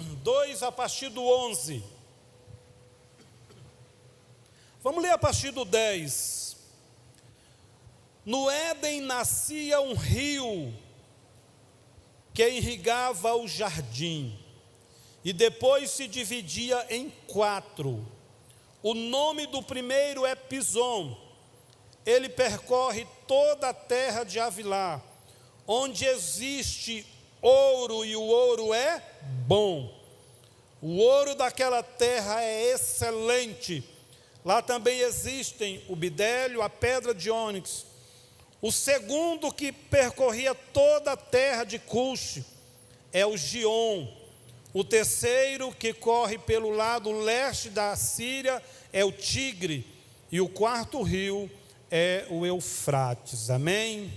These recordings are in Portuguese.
2 a partir do 11. Vamos ler a partir do 10. No Éden nascia um rio que irrigava o jardim, e depois se dividia em 4. O nome do primeiro é Pison. Ele percorre toda a terra de Havilá, onde existe ouro, e o ouro é bom. O ouro daquela terra é excelente. Lá também existem o bidélio, a pedra de ônix. O segundo, que percorria toda a terra de Cuxi, é o Gion. O terceiro, que corre pelo lado leste da Síria, é o Tigre. E o quarto rio é o Eufrates. Amém?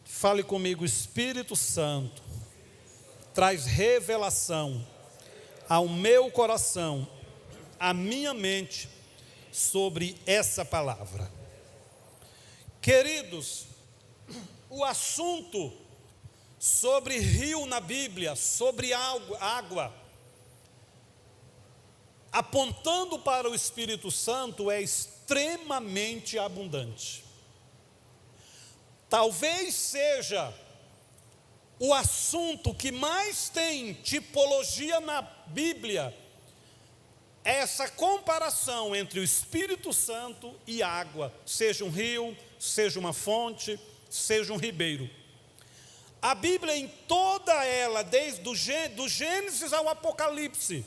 Fale comigo, Espírito Santo, traz revelação ao meu coração, à minha mente, sobre essa palavra. Queridos, o assunto sobre rio na Bíblia, sobre água, apontando para o Espírito Santo, é extremamente abundante. Talvez seja o assunto que mais tem tipologia na Bíblia, essa comparação entre o Espírito Santo e água, seja um rio, seja uma fonte, seja um ribeiro. A Bíblia em toda ela, desde do Gênesis ao Apocalipse,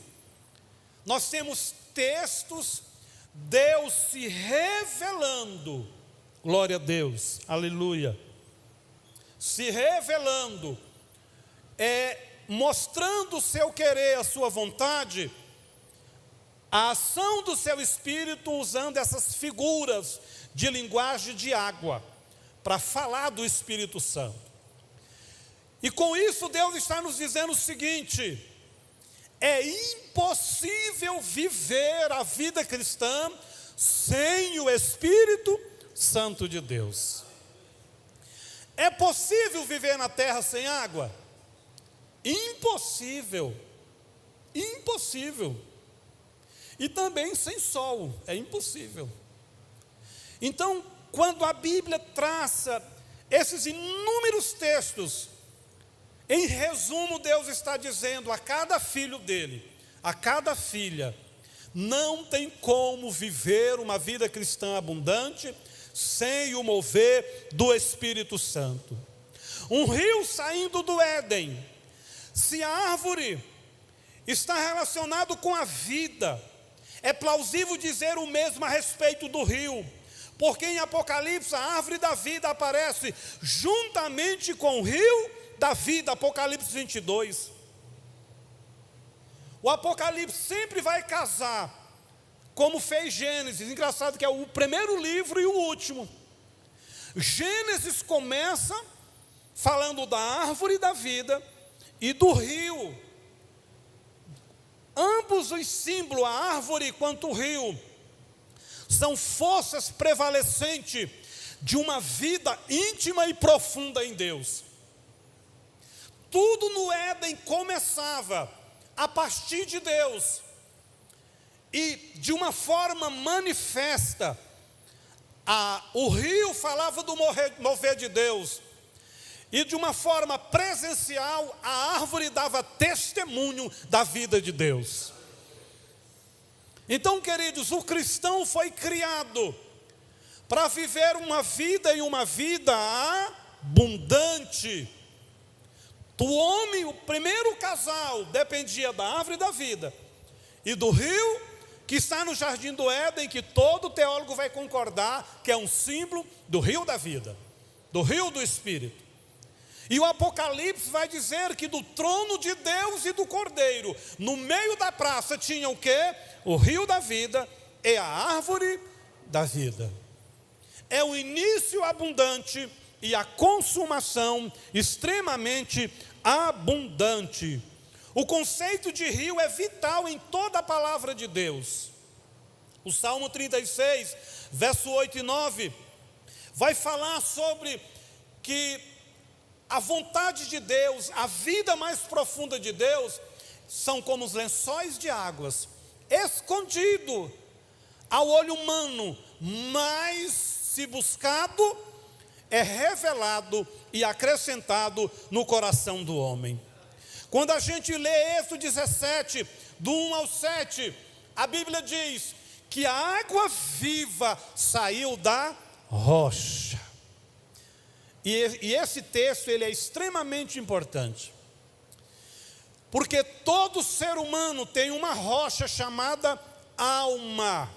nós temos textos, Deus se revelando, glória a Deus, aleluia, se revelando, mostrando o seu querer, a sua vontade, a ação do seu Espírito, usando essas figuras de linguagem de água, para falar do Espírito Santo. E com isso Deus está nos dizendo o seguinte: é impossível viver a vida cristã sem o Espírito Santo de Deus. É possível viver na terra sem água? Impossível. Impossível. E também sem sol, é impossível. Então, quando a Bíblia traça esses inúmeros textos, em resumo, Deus está dizendo a cada filho dele, a cada filha, não tem como viver uma vida cristã abundante sem o mover do Espírito Santo. Um rio saindo do Éden, se a árvore está relacionado com a vida, é plausível dizer o mesmo a respeito do rio, porque em Apocalipse a árvore da vida aparece juntamente com o rio da vida, Apocalipse 22. O Apocalipse sempre vai casar, como fez Gênesis. Engraçado que é o primeiro livro e o último. Gênesis começa falando da árvore da vida e do rio. Ambos os símbolos, a árvore quanto o rio, são forças prevalecentes de uma vida íntima e profunda em Deus. Tudo no Éden começava a partir de Deus, e de uma forma manifesta, o rio falava do mover de Deus, e de uma forma presencial, a árvore dava testemunho da vida de Deus. Então, queridos, o cristão foi criado para viver uma vida, e uma vida abundante. O homem, o primeiro casal, dependia da árvore da vida e do rio que está no jardim do Éden, que todo teólogo vai concordar que é um símbolo do rio da vida, do rio do Espírito. E o Apocalipse vai dizer que do trono de Deus e do Cordeiro, no meio da praça tinha o quê? O rio da vida e a árvore da vida. É o início abundante e a consumação extremamente abundante. O conceito de rio é vital em toda a palavra de Deus. O Salmo 36, verso 8 e 9, vai falar sobre que a vontade de Deus, a vida mais profunda de Deus, são como os lençóis de águas, escondido ao olho humano, mas se buscado, é revelado e acrescentado no coração do homem. Quando a gente lê Êxodo 17, do 1 ao 7, a Bíblia diz que a água viva saiu da rocha. E esse texto ele é extremamente importante, porque todo ser humano tem uma rocha chamada alma.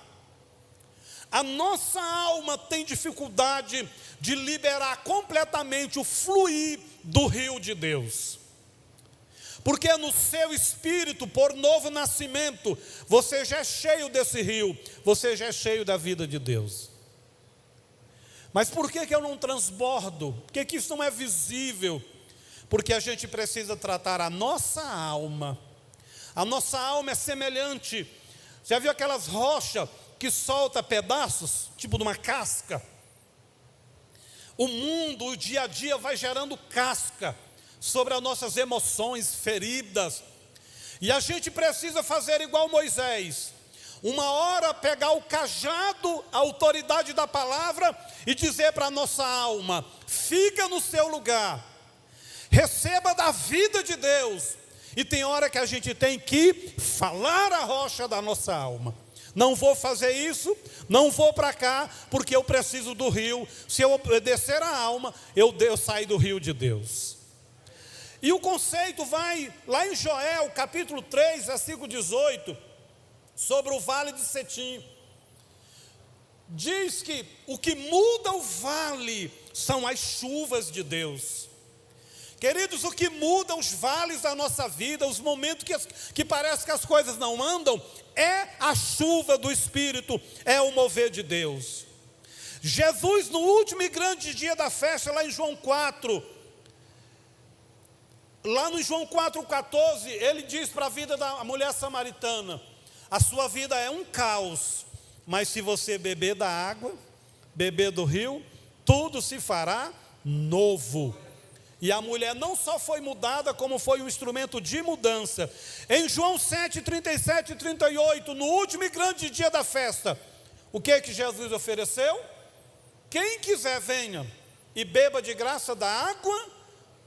A nossa alma tem dificuldade de liberar completamente o fluir do rio de Deus, porque no seu espírito, por novo nascimento, você já é cheio desse rio, você já é cheio da vida de Deus. Mas por que eu não transbordo? Por que isso não é visível? Porque a gente precisa tratar a nossa alma. A nossa alma é semelhante. Já viu aquelas rochas que solta pedaços, tipo de uma casca? O mundo, o dia a dia vai gerando casca sobre as nossas emoções feridas. E a gente precisa fazer igual Moisés. Uma hora pegar o cajado, a autoridade da palavra, e dizer para a nossa alma: fica no seu lugar, receba da vida de Deus. E tem hora que a gente tem que falar a rocha da nossa alma: não vou fazer isso, não vou para cá, porque eu preciso do rio. Se eu obedecer a alma, eu saio do rio de Deus. E o conceito vai lá em Joel, capítulo 3, versículo 18, sobre o vale de Cetim. Diz que o que muda o vale são as chuvas de Deus. Queridos, o que muda os vales da nossa vida, os momentos que parece que as coisas não andam, é a chuva do Espírito, é o mover de Deus. Jesus, no último e grande dia da festa, lá em João 4, lá no João 4,14, ele diz para a vida da mulher samaritana: a sua vida é um caos, mas se você beber da água, beber do rio, tudo se fará novo. E a mulher não só foi mudada, como foi um instrumento de mudança. Em João 7, 37 e 38, no último e grande dia da festa, o que Jesus ofereceu? Quem quiser venha e beba de graça da água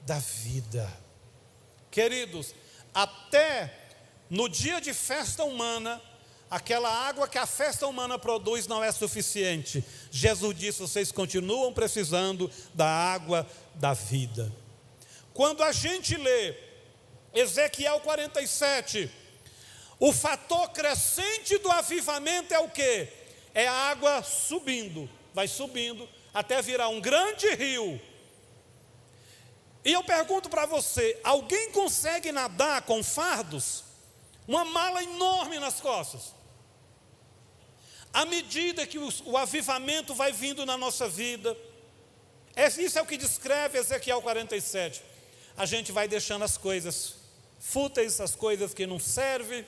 da vida. Queridos, até no dia de festa humana, aquela água que a festa humana produz não é suficiente. Jesus disse: vocês continuam precisando da água da vida. Quando a gente lê Ezequiel 47, o fator crescente do avivamento é o quê? É a água subindo, vai subindo, até virar um grande rio. E eu pergunto para você: alguém consegue nadar com fardos? Uma mala enorme nas costas. À medida que o avivamento vai vindo na nossa vida, isso é o que descreve Ezequiel 47. A gente vai deixando as coisas fúteis, as coisas que não servem,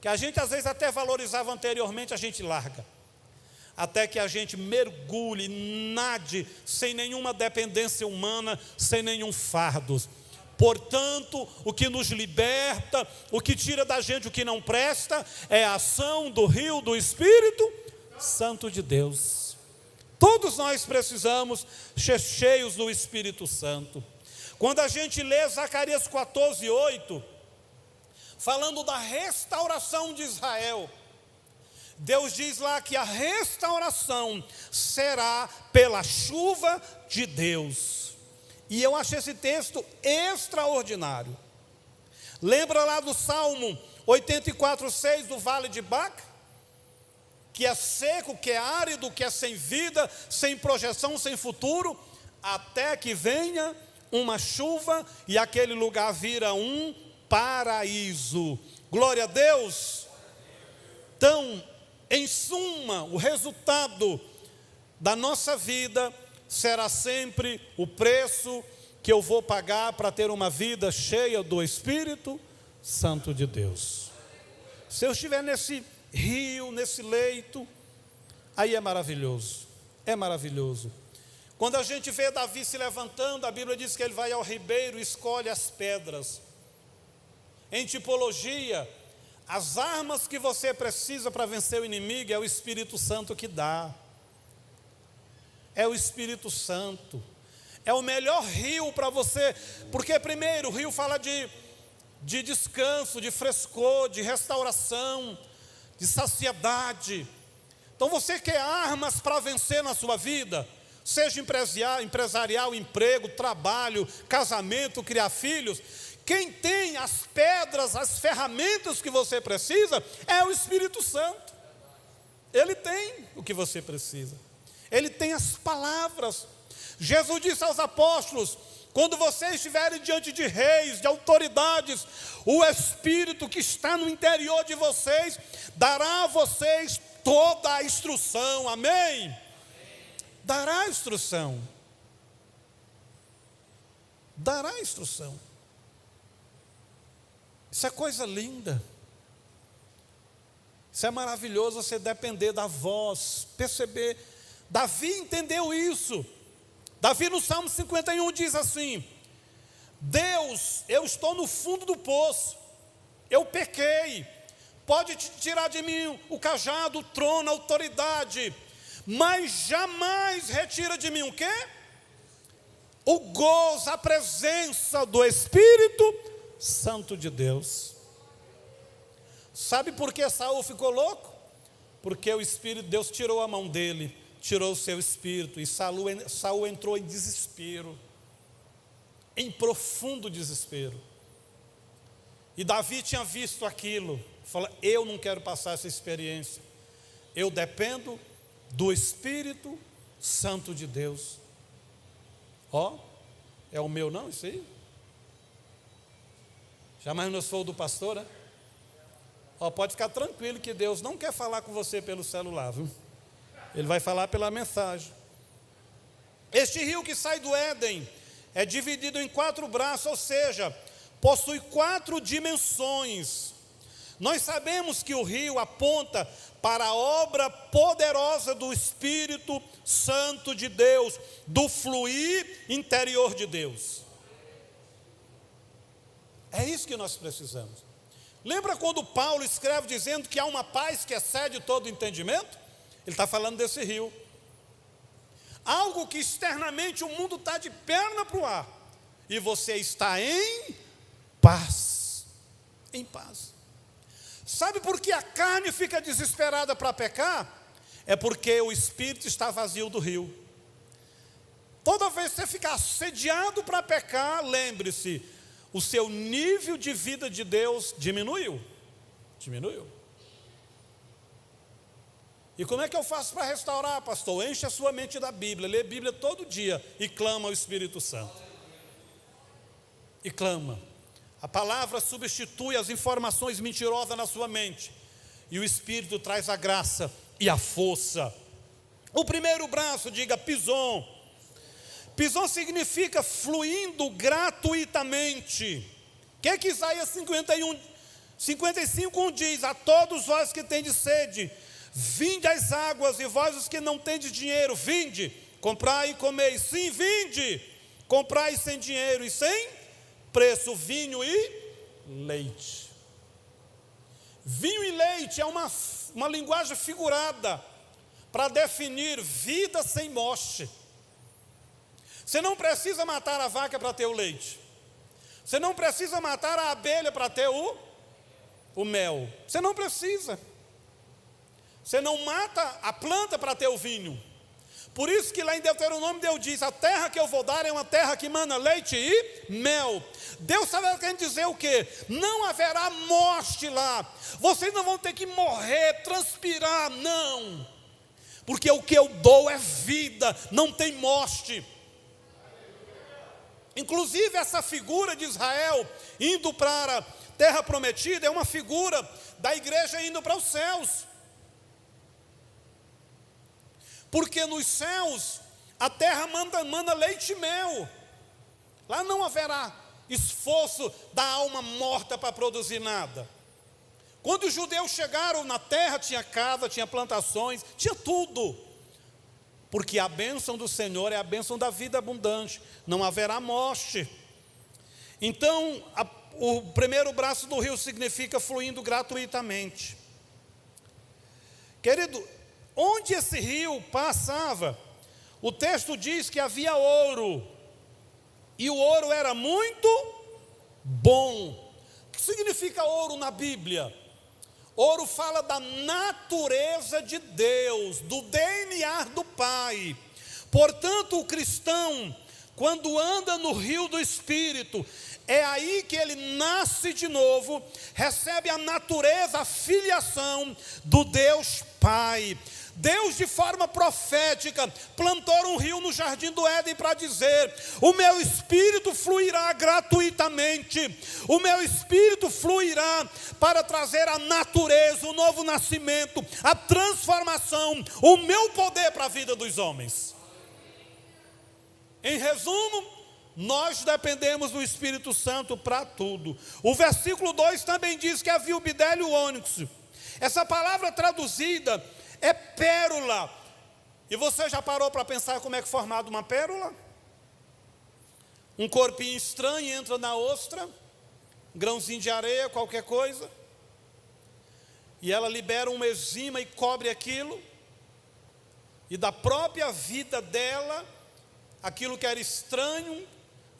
que a gente às vezes até valorizava anteriormente, a gente larga. Até que a gente mergulhe, nade, sem nenhuma dependência humana, sem nenhum fardo. Portanto, o que nos liberta, o que tira da gente o que não presta, é a ação do rio do Espírito Santo de Deus. Todos nós precisamos ser cheios do Espírito Santo. Quando a gente lê Zacarias 14, 8, falando da restauração de Israel, Deus diz lá que a restauração será pela chuva de Deus. E eu acho esse texto extraordinário. Lembra lá do Salmo 84, 6, do Vale de Baca? Que é seco, que é árido, que é sem vida, sem projeção, sem futuro, até que venha uma chuva e aquele lugar vira um paraíso. Glória a Deus. Então, em suma, o resultado da nossa vida será sempre o preço que eu vou pagar para ter uma vida cheia do Espírito Santo de Deus. Se eu estiver nesse rio, nesse leito, aí é maravilhoso, é maravilhoso. Quando a gente vê Davi se levantando, a Bíblia diz que ele vai ao ribeiro e escolhe as pedras. Em tipologia, as armas que você precisa para vencer o inimigo é o Espírito Santo que dá. É o Espírito Santo. É o melhor rio para você, porque primeiro o rio fala de descanso, de frescor, de restauração, de saciedade. Então você quer armas para vencer na sua vida, seja empresarial, emprego, trabalho, casamento, criar filhos. Quem tem as pedras, as ferramentas que você precisa, é o Espírito Santo. Ele tem o que você precisa. Ele tem as palavras. Jesus disse aos apóstolos: quando vocês estiverem diante de reis, de autoridades, o Espírito que está no interior de vocês dará a vocês toda a instrução. Amém? Dará a instrução. Dará a instrução. Isso é coisa linda. Isso é maravilhoso, você depender da voz, perceber. Davi entendeu isso. Davi no Salmo 51 diz assim: Deus, eu estou no fundo do poço, eu pequei, pode tirar de mim o cajado, o trono, a autoridade, mas jamais retira de mim o quê? O gozo, a presença do Espírito Santo de Deus. Sabe por que Saul ficou louco? Porque o Espírito de Deus tirou a mão dele, tirou o seu espírito, e Saul entrou em desespero, em profundo desespero. E Davi tinha visto aquilo, falou: eu não quero passar essa experiência, eu dependo do Espírito Santo de Deus. Ó, é o meu não, isso aí? Jamais não sou do pastor, né? Ó, pode ficar tranquilo que Deus não quer falar com você pelo celular, viu? Ele vai falar pela mensagem. Este rio que sai do Éden é dividido em 4 braços, ou seja, possui 4 dimensões. Nós sabemos que o rio aponta para a obra poderosa do Espírito Santo de Deus, do fluir interior de Deus. É isso que nós precisamos. Lembra quando Paulo escreve dizendo que há uma paz que excede todo entendimento? Ele está falando desse rio. Algo que externamente o mundo está de perna para o ar, e você está em paz. Em paz. Sabe por que a carne fica desesperada para pecar? É porque o espírito está vazio do rio. Toda vez que você ficar assediado para pecar, lembre-se, o seu nível de vida de Deus diminuiu. Diminuiu. E como é que eu faço para restaurar, pastor? Enche a sua mente da Bíblia, lê a Bíblia todo dia e clama ao Espírito Santo. E clama. A palavra substitui as informações mentirosas na sua mente, e o Espírito traz a graça e a força. O primeiro braço, diga pison. Pison significa fluindo gratuitamente. O que Isaías 55 diz? A todos vós que tendes sede, vinde às águas, e vós os que não tendes dinheiro, vinde, comprai e comei. Sim, vinde, comprai sem dinheiro e sem preço, vinho e leite. Vinho e leite é uma linguagem figurada para definir vida sem morte. Você não precisa matar a vaca para ter o leite. Você não precisa matar a abelha para ter o mel. Você não precisa. Você não mata a planta para ter o vinho. Por isso que lá em Deuteronômio Deus diz: a terra que eu vou dar é uma terra que mana leite e mel. Deus estava querendo dizer o quê? Não haverá morte lá. Vocês não vão ter que morrer, transpirar, não. Porque o que eu dou é vida, não tem morte. Inclusive essa figura de Israel indo para a terra prometida é uma figura da igreja indo para os céus. Porque nos céus a terra manda leite e mel. Lá não haverá esforço da alma morta para produzir nada. Quando os judeus chegaram na terra, tinha casa, tinha plantações, tinha tudo. porque a bênção do Senhor é a bênção da vida abundante, não haverá morte. Então, o primeiro braço do rio significa fluindo gratuitamente. Querido, onde esse rio passava, o texto diz que havia ouro, e o ouro era muito bom. O que significa ouro na Bíblia? Ouro fala da natureza de Deus, do DNA do Pai. Portanto, o cristão, quando anda no rio do Espírito, é aí que ele nasce de novo, recebe a natureza, a filiação do Deus Pai. Deus, de forma profética, plantou um rio no jardim do Éden para dizer: o meu espírito fluirá gratuitamente, o meu espírito fluirá para trazer a natureza, o novo nascimento, a transformação, o meu poder para a vida dos homens. Em resumo, nós dependemos do Espírito Santo para tudo. O versículo 2 também diz que havia o bidélio e o ônix. Essa palavra traduzida é pérola. E você já parou para pensar como é que é formada uma pérola? Um corpinho estranho entra na ostra, um grãozinho de areia, qualquer coisa, e ela libera uma enzima e cobre aquilo, e da própria vida dela, aquilo que era estranho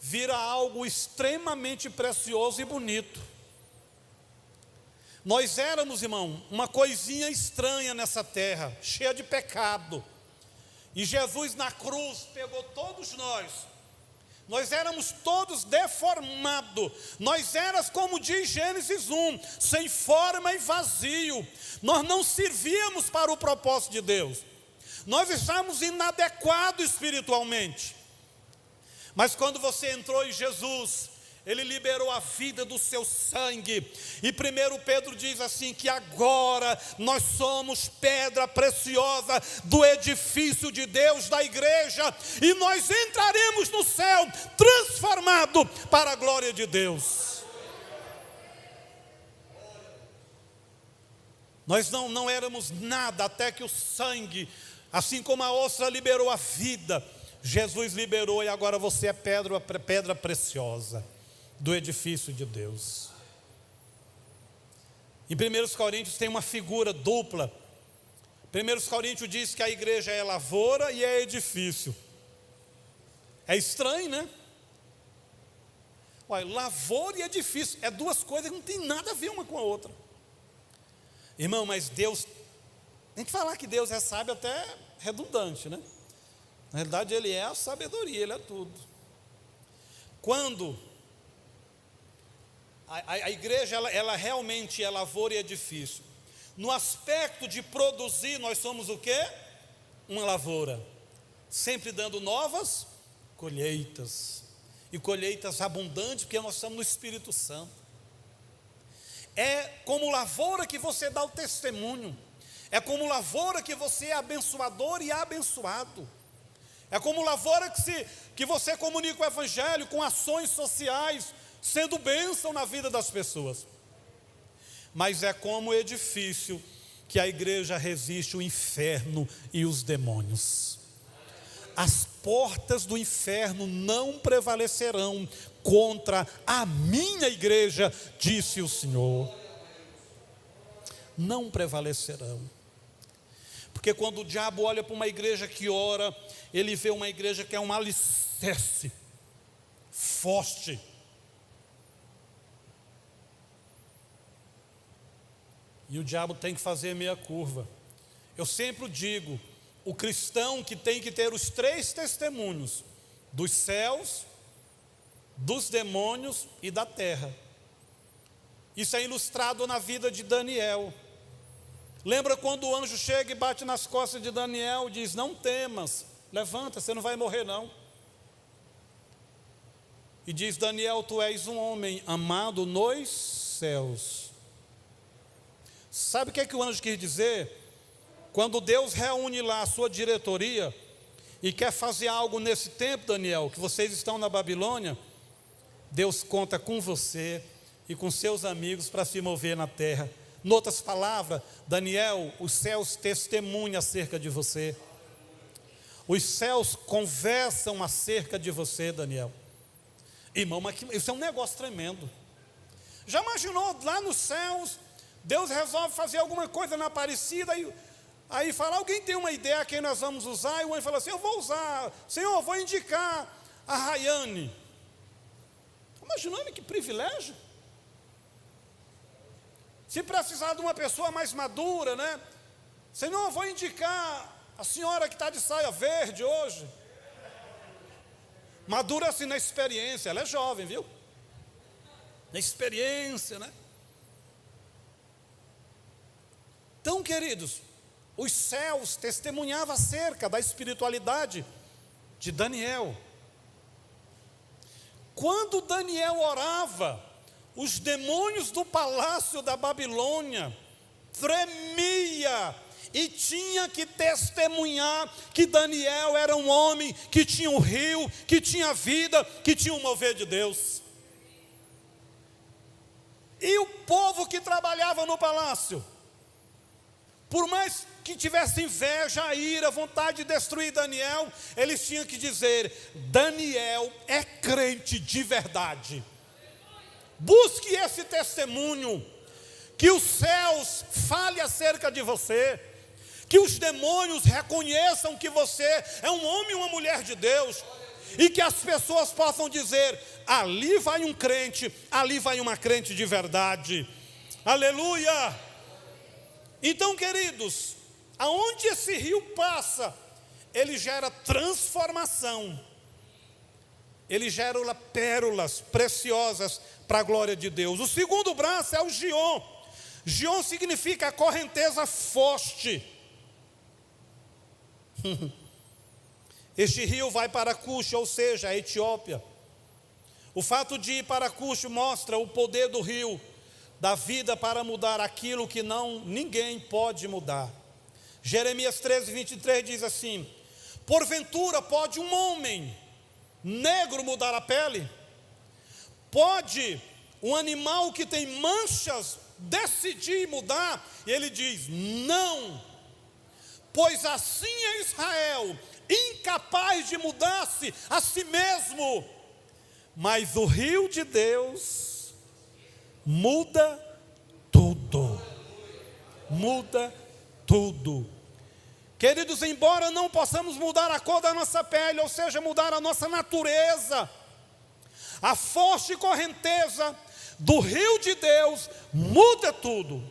vira algo extremamente precioso e bonito. Nós éramos, irmão, uma coisinha estranha nessa terra, cheia de pecado. E Jesus na cruz pegou todos nós. Nós éramos todos deformados. Nós éramos, como diz Gênesis 1, sem forma e vazio. Nós não servíamos para o propósito de Deus. Nós estávamos inadequados espiritualmente. Mas quando você entrou em Jesus, Ele liberou a vida do seu sangue. E 1 Pedro diz assim, que agora nós somos pedra preciosa do edifício de Deus, da igreja, e nós entraremos no céu transformado para a glória de Deus. Nós não éramos nada até que o sangue, assim como a ostra liberou a vida, Jesus liberou, e agora você é pedra preciosa do edifício de Deus. Em 1 Coríntios tem uma figura dupla. 1 Coríntios diz que a igreja é lavoura e é edifício. É estranho, né? Olha, lavoura e edifício é duas coisas que não tem nada a ver uma com a outra. Irmão, mas Deus, tem que falar que Deus é sábio até redundante, né? Na realidade, Ele é a sabedoria, Ele é tudo. Quando a igreja, ela realmente é lavoura e edifício. No aspecto de produzir, nós somos o quê? Uma lavoura. Sempre dando novas colheitas. E colheitas abundantes, porque nós estamos no Espírito Santo. É como lavoura que você dá o testemunho. É como lavoura que você é abençoador e abençoado. É como lavoura que você comunica o Evangelho com ações sociais, sendo bênção na vida das pessoas. Mas é como edifício que a igreja resiste o inferno e os demônios. As portas do inferno não prevalecerão contra a minha igreja, disse o Senhor. Não prevalecerão. Porque quando o diabo olha para uma igreja que ora, ele vê uma igreja que é um alicerce forte. E o diabo tem que fazer meia curva. Eu sempre digo, o cristão que tem que ter os 3 testemunhos, dos céus, dos demônios e da terra. Isso é ilustrado na vida de Daniel. Lembra quando o anjo chega e bate nas costas de Daniel e diz: não temas, levanta, você não vai morrer não. E diz: Daniel, tu és um homem amado nos céus. Sabe o que é que o anjo quis dizer? Quando Deus reúne lá a sua diretoria e quer fazer algo nesse tempo, Daniel, que vocês estão na Babilônia, Deus conta com você e com seus amigos para se mover na terra. Em outras palavras, Daniel, os céus testemunham acerca de você. Os céus conversam acerca de você, Daniel. Irmão, mas isso é um negócio tremendo. Já imaginou lá nos céus, Deus resolve fazer alguma coisa na Aparecida, aí fala, alguém tem uma ideia a quem nós vamos usar? E o anjo fala assim, eu vou usar, Senhor, eu vou indicar a Rayane. Imaginando que privilégio. Se precisar de uma pessoa mais madura, né? Senhor, eu vou indicar a senhora que está de saia verde hoje. Madura assim na experiência, ela é jovem, viu? Na experiência, né? Então, queridos, os céus testemunhavam acerca da espiritualidade de Daniel. Quando Daniel orava, os demônios do palácio da Babilônia tremia e tinha que testemunhar que Daniel era um homem que tinha um rio, que tinha vida, que tinha um mover de Deus. E o povo que trabalhava no palácio, por mais que tivesse inveja, ira, vontade de destruir Daniel, eles tinham que dizer, Daniel é crente de verdade. Busque esse testemunho, que os céus falem acerca de você, que os demônios reconheçam que você é um homem e uma mulher de Deus, e que as pessoas possam dizer, ali vai um crente, ali vai uma crente de verdade. Aleluia! Então, queridos, aonde esse rio passa, ele gera transformação, ele gera pérolas preciosas para a glória de Deus. O segundo braço é o Gion. Gion significa a correnteza forte. Este rio vai para Cuxi, ou seja, a Etiópia. O fato de ir para Cuxi mostra o poder do rio, da vida para mudar aquilo que ninguém pode mudar. Jeremias 13, 23 diz assim, porventura pode um homem negro mudar a pele? Pode um animal que tem manchas decidir mudar? E ele diz, não, pois assim é Israel, incapaz de mudar-se a si mesmo, mas o rio de Deus muda tudo, muda tudo. Queridos, embora não possamos mudar a cor da nossa pele, ou seja, mudar a nossa natureza, a forte correnteza do rio de Deus muda tudo.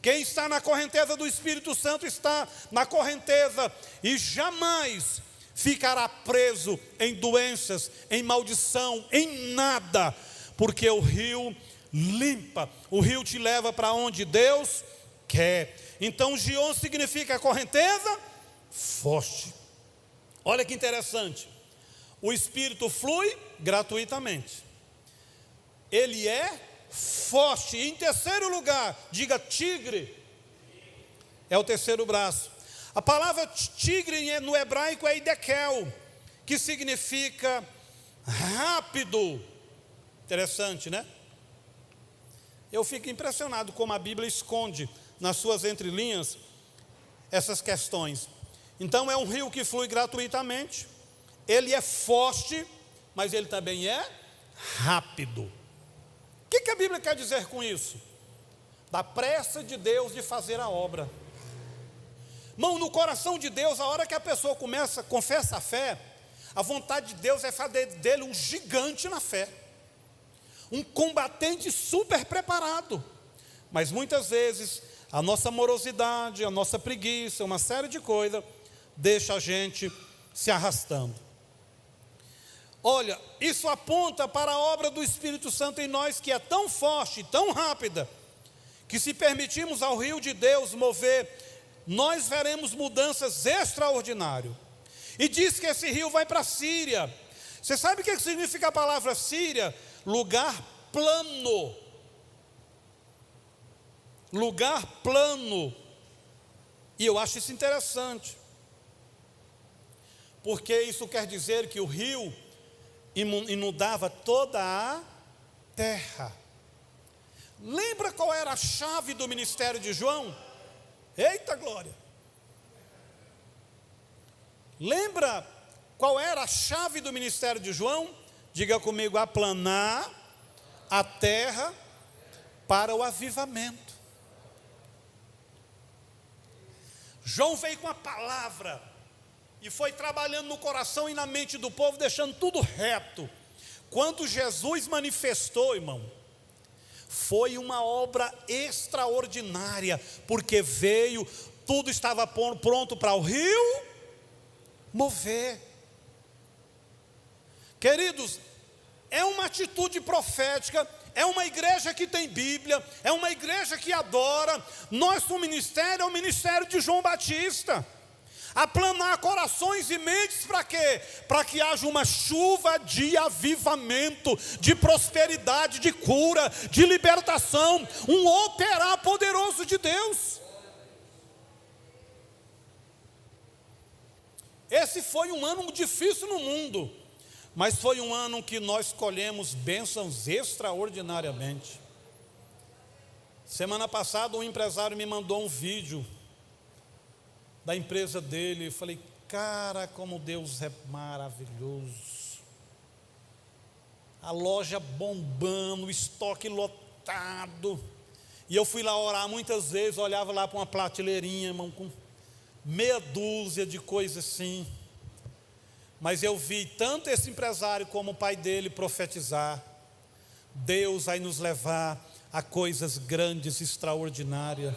Quem está na correnteza do Espírito Santo está na correnteza e jamais ficará preso em doenças, em maldição, em nada, porque o rio limpa, o rio te leva para onde Deus quer. Então, Gion significa correnteza forte. Olha que interessante, o Espírito flui gratuitamente, ele é forte. E em terceiro lugar, diga tigre, é o terceiro braço. A palavra tigre no hebraico é idekel, que significa rápido. Interessante, né? Eu fico impressionado como a Bíblia esconde nas suas entrelinhas essas questões. Então é um rio que flui gratuitamente, ele é forte, mas ele também é rápido. O que a Bíblia quer dizer com isso? Da pressa de Deus de fazer a obra. Irmão, no coração de Deus, a hora que a pessoa confessa a fé, a vontade de Deus é fazer dele um gigante na fé, um combatente super preparado. Mas muitas vezes a nossa morosidade, a nossa preguiça, uma série de coisas deixa a gente se arrastando. Olha, isso aponta para a obra do Espírito Santo em nós, que é tão forte, tão rápida, que se permitirmos ao rio de Deus mover, nós veremos mudanças extraordinárias. E diz que esse rio vai para a Síria. Você sabe o que significa a palavra Síria? Lugar plano. Lugar plano. E eu acho isso interessante, porque isso quer dizer que o rio inundava toda a terra. Lembra qual era a chave do ministério de João? Eita glória! Lembra qual era a chave do ministério de João? Diga comigo: aplanar a terra para o avivamento. João veio com a palavra e foi trabalhando no coração e na mente do povo, deixando tudo reto. Quando Jesus manifestou, irmão, foi uma obra extraordinária, porque veio, tudo estava pronto para o rio mover. Queridos, é uma atitude profética, é uma igreja que tem Bíblia, é uma igreja que adora. Nosso ministério é o ministério de João Batista. Aplanar corações e mentes para quê? Para que haja uma chuva de avivamento, de prosperidade, de cura, de libertação, um operar poderoso de Deus. Esse foi um ano difícil no mundo, mas foi um ano que nós colhemos bênçãos extraordinariamente. Semana passada um empresário me mandou um vídeo da empresa dele. Eu falei: cara, como Deus é maravilhoso. A loja bombando, o estoque lotado. E eu fui lá orar muitas vezes, olhava lá para uma prateleirinha, irmão, com meia dúzia de coisas assim. Mas eu vi tanto esse empresário como o pai dele profetizar: Deus vai nos levar a coisas grandes, extraordinárias.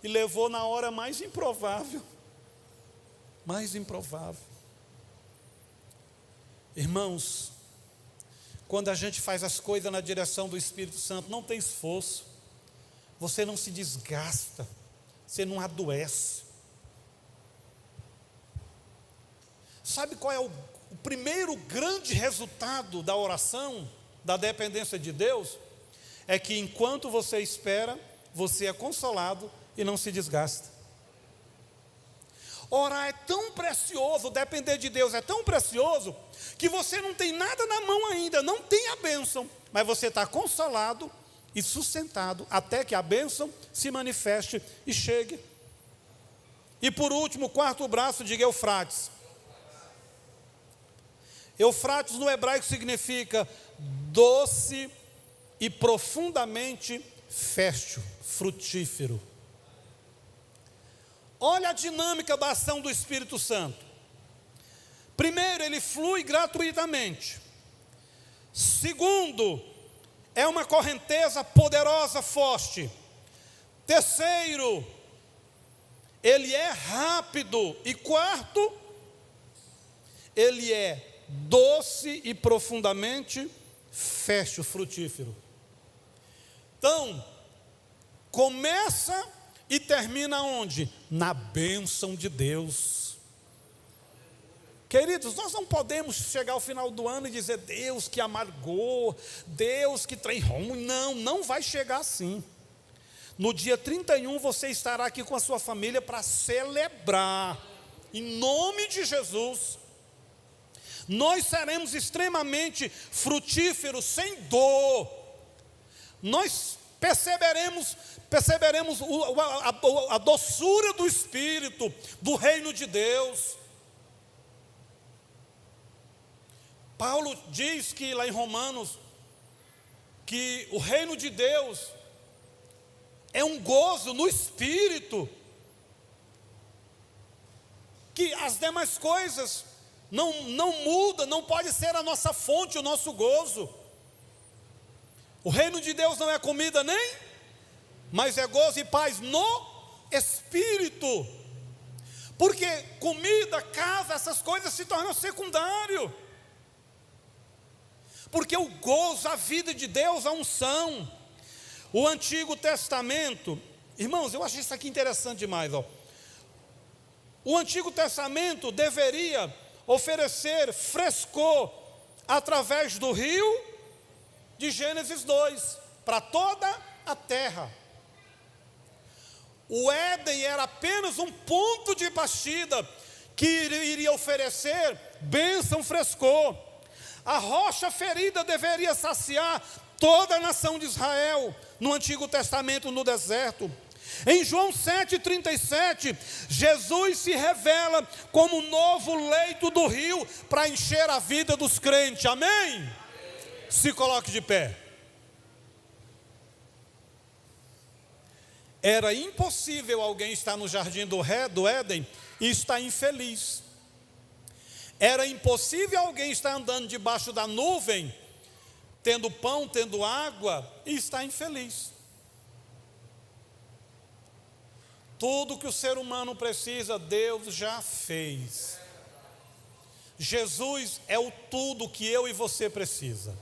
E levou na hora mais improvável. Mais improvável. Irmãos, quando a gente faz as coisas na direção do Espírito Santo, não tem esforço. Você não se desgasta. Você não adoece. Sabe qual é o primeiro grande resultado da oração, da dependência de Deus? É que enquanto você espera, você é consolado e não se desgasta. Orar é tão precioso, depender de Deus é tão precioso, que você não tem nada na mão ainda, não tem a bênção, mas você está consolado e sustentado até que a bênção se manifeste e chegue. E por último, o quarto braço, diga Eufrates. Eufrates no hebraico significa doce e profundamente fértil, frutífero. Olha a dinâmica da ação do Espírito Santo. Primeiro, ele flui gratuitamente. Segundo, é uma correnteza poderosa, forte. Terceiro, ele é rápido. E quarto, ele é doce e profundamente fértil, frutífero. Então, começa e termina onde? Na bênção de Deus. Queridos, nós não podemos chegar ao final do ano e dizer: Deus que amargou, Deus que trem ruim. Não, não vai chegar assim. No dia 31 você estará aqui com a sua família para celebrar, em nome de Jesus. Nós seremos extremamente frutíferos, sem dor. Nós perceberemos a doçura do Espírito, do reino de Deus. Paulo diz que lá em Romanos, que o reino de Deus é um gozo no Espírito, que as demais coisas não muda, não pode ser a nossa fonte, o nosso gozo. O reino de Deus não é comida nem, mas é gozo e paz no Espírito. Porque comida, casa, essas coisas se tornam secundário. Porque o gozo, a vida de Deus, a unção. O Antigo Testamento, irmãos, eu acho isso aqui interessante demais, ó. O Antigo Testamento deveria oferecer frescor através do rio de Gênesis 2 para toda a terra. O Éden era apenas um ponto de partida que iria oferecer bênção, frescor. A rocha ferida deveria saciar toda a nação de Israel no Antigo Testamento, no deserto. Em João 7,37, Jesus se revela como um novo leito do rio para encher a vida dos crentes, amém? Se coloque de pé. Era impossível alguém estar no jardim do Éden e estar infeliz. Era impossível alguém estar andando debaixo da nuvem, tendo pão, tendo água, e estar infeliz. Tudo que o ser humano precisa, Deus já fez. Jesus é o tudo que eu e você precisa.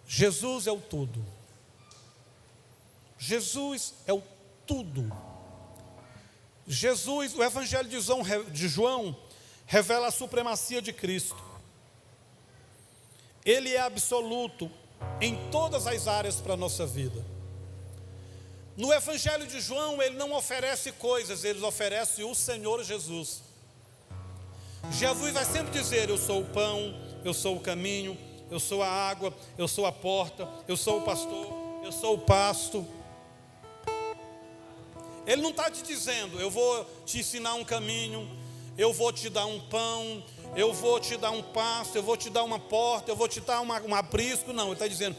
Jesus é o tudo. Jesus é o tudo. Jesus, o Evangelho de João revela a supremacia de Cristo. Ele é absoluto em todas as áreas para a nossa vida. No Evangelho de João, ele não oferece coisas, ele oferece o Senhor Jesus. Jesus vai sempre dizer: eu sou o pão, eu sou o caminho, eu sou a água, eu sou a porta, eu sou o pastor, eu sou o pasto. Ele não está te dizendo: eu vou te ensinar um caminho, eu vou te dar um pão, eu vou te dar um pasto, eu vou te dar uma porta, eu vou te dar um aprisco. Não, ele está dizendo: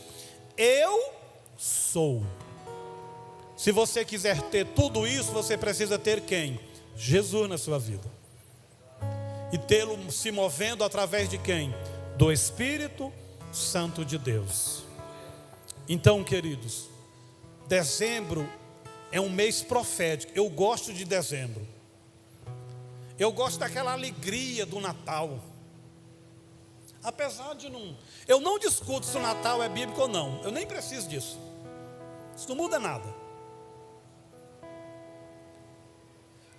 eu sou. Se você quiser ter tudo isso, você precisa ter quem? Jesus na sua vida. E tê-lo se movendo através de quem? Do Espírito Santo de Deus. Então, queridos, dezembro é um mês profético. Eu gosto de dezembro. Eu gosto daquela alegria do Natal. Apesar de não... Eu não discuto se o Natal é bíblico ou não. Eu nem preciso disso. Isso não muda nada.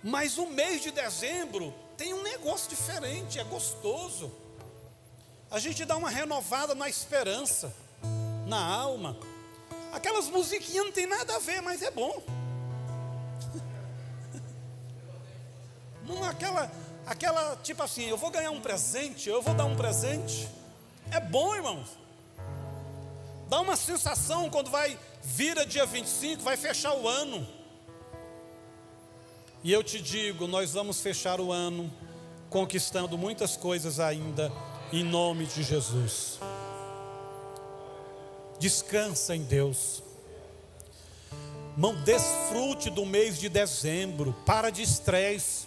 Mas o mês de dezembro tem um negócio diferente, é gostoso. A gente dá uma renovada na esperança, na alma. Aquelas musiquinhas não tem nada a ver, mas é bom. Não aquela tipo assim, eu vou ganhar um presente, eu vou dar um presente. É bom, irmãos. Dá uma sensação quando vira dia 25, vai fechar o ano. E eu te digo, nós vamos fechar o ano conquistando muitas coisas ainda, em nome de Jesus. Descansa em Deus. Irmão, desfrute do mês de dezembro. Para de estresse,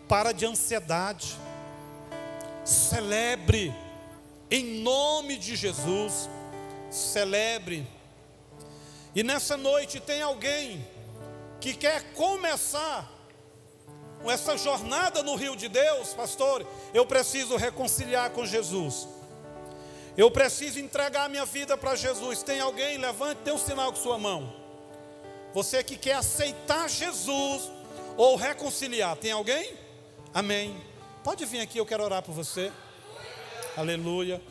para de ansiedade. Celebre, em nome de Jesus. Celebre. E nessa noite tem alguém que quer começar com essa jornada no rio de Deus. Pastor, eu preciso reconciliar com Jesus. Eu preciso entregar a minha vida para Jesus. Tem alguém? Levante, dê um sinal com sua mão. Você que quer aceitar Jesus ou reconciliar. Tem alguém? Amém. Pode vir aqui, eu quero orar por você. Aleluia.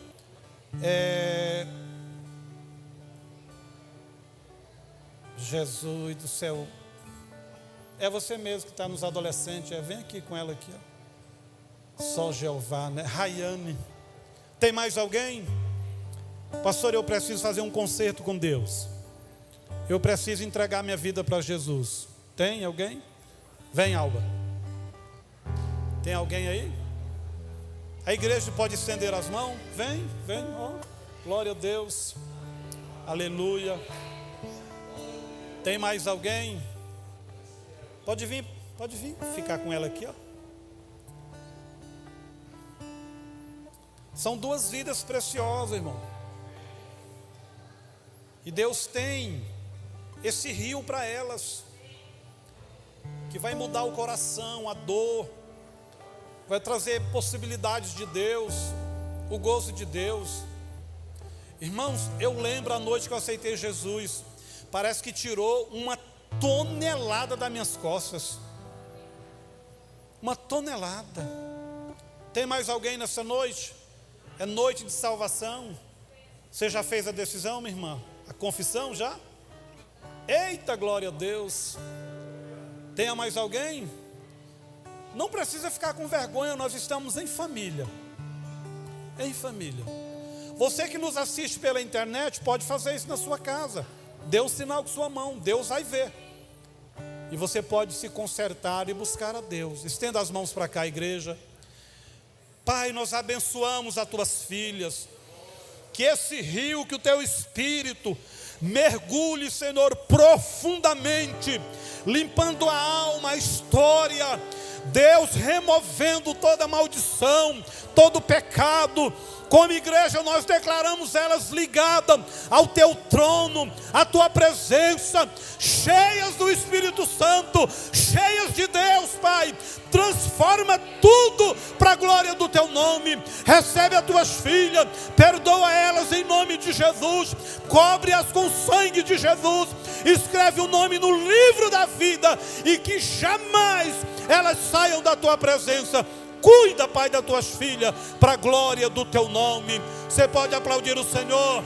Jesus do céu. É você mesmo que está nos adolescentes. Vem aqui com ela aqui, ó. Só Jeová, né? Rayane. Tem mais alguém? Pastor, eu preciso fazer um concerto com Deus. Eu preciso entregar minha vida para Jesus. Tem alguém? Vem, Alba. Tem alguém aí? A igreja pode estender as mãos? Vem, ó. Glória a Deus. Aleluia. Tem mais alguém? Pode vir ficar com ela aqui, ó. São duas vidas preciosas, irmão. E Deus tem esse rio para elas, que vai mudar o coração, a dor, vai trazer possibilidades de Deus, o gozo de Deus. Irmãos, eu lembro a noite que eu aceitei Jesus, parece que tirou uma tonelada das minhas costas. Uma tonelada. Tem mais alguém nessa noite? É noite de salvação. Você já fez a decisão, minha irmã? A confissão já? Eita, glória a Deus. Tem mais alguém? Não precisa ficar com vergonha, nós estamos em família. Em família. Você que nos assiste pela internet, pode fazer isso na sua casa. Dê um sinal com sua mão, Deus vai ver. E você pode se consertar e buscar a Deus. Estenda as mãos para cá, igreja. Pai, nós abençoamos as tuas filhas. Que esse rio, que o teu Espírito mergulhe, Senhor, profundamente, limpando a alma, a história. Deus, removendo toda maldição, todo pecado. Como igreja nós declaramos elas ligadas ao teu trono, à tua presença, cheias do Espírito Santo, cheias de Deus, Pai. Transforma tudo para a glória do teu nome. Recebe as tuas filhas, perdoa elas em nome de Jesus, cobre-as com o sangue de Jesus, escreve o nome no livro da vida e que jamais elas saiam da tua presença. Cuida, Pai, das tuas filhas, para a glória do teu nome. Você pode aplaudir o Senhor.